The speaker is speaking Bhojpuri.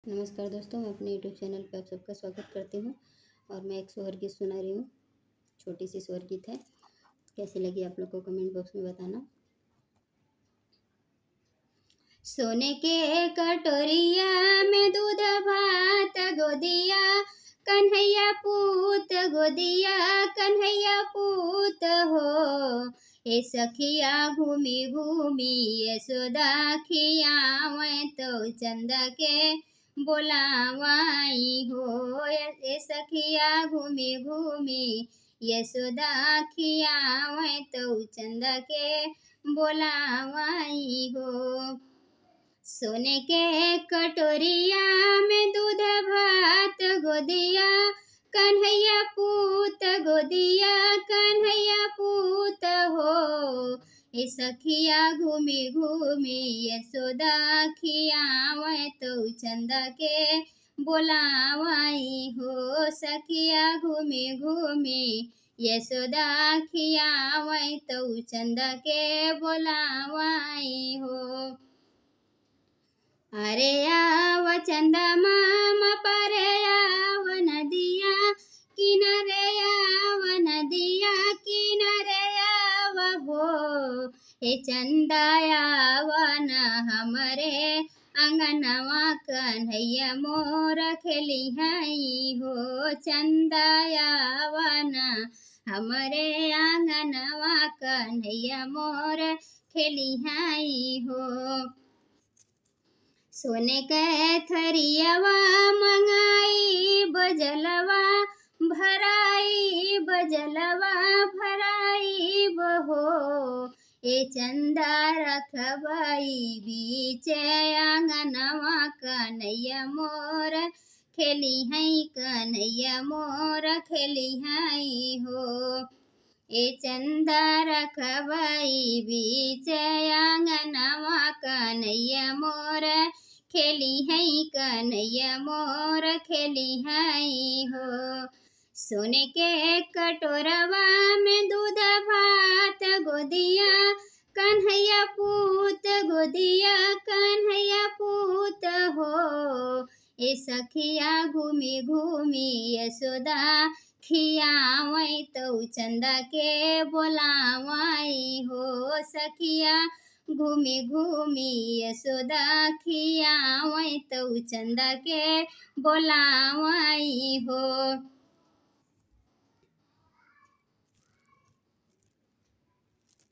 नमस्कार दोस्तों, मैं अपने यूट्यूब चैनल पे आप सबका स्वागत करती हूँ। और मैं एक सोहर गीत सुना रही हूँ। छोटी सी सोहर गीत है। कैसी लगी आप लोग को कमेंट बॉक्स में बताना। सोने के कटोरिया में दूध भात गोदिया, कन्हैया पूत गोदिया, कन्हैया पूत हो। ए सखिया घूमी घूमी यशोदा खियावै तो चंदा के बोलावाई हो। ए सखिया घूमी घूमी यशोदा खियावै तो चंदा के बोलावाई हो। सोने के कटोरिया में दूध भात गोदिया, कन्हैया पूत गोदिया, कन्हैया पूत हो। ए सखिया घूमी घूमी यशोदा खियावै तो चंदा के बोलावाई हो। सखिया घूमी घूमी यशोदा खियावै तो चंदा के बोलावाई हो। अरे आव चंदा मामा परे आव नदिया किनारे, आव नदिया किनारे आव हो। हे चंदा आव न हमरे अंगनवा, कन्हैया मोर खेली हई हो। चंदा आव न हमरे आंगनवा, कन्हैया मोर खेली हई हो। सोने के थरियावा मंगाई बजलवा, भराई बजलवा भराई बहो। ए चंदा रखबाई बीचे आंगनवा, कन्हैया मोर खेली हई, कन्हैया मोर खेली हई हो। ए चंदा रखबाई बीच आंगनवा, कन्हैया मोर खेली हई, कन्हैया मोर खेली हई हो। सोने के कटोरवा में दूध भात गोदिया, कन्हैया पूत गोदिया, कन्हैया पूत हो। ए सखिया घूमी घूमी यशोदा खियावै तो चंदा के बोलावाई हो। सखिया घूमी घूमी यशोदा खियावै तो चंदा के बोलावाई हो।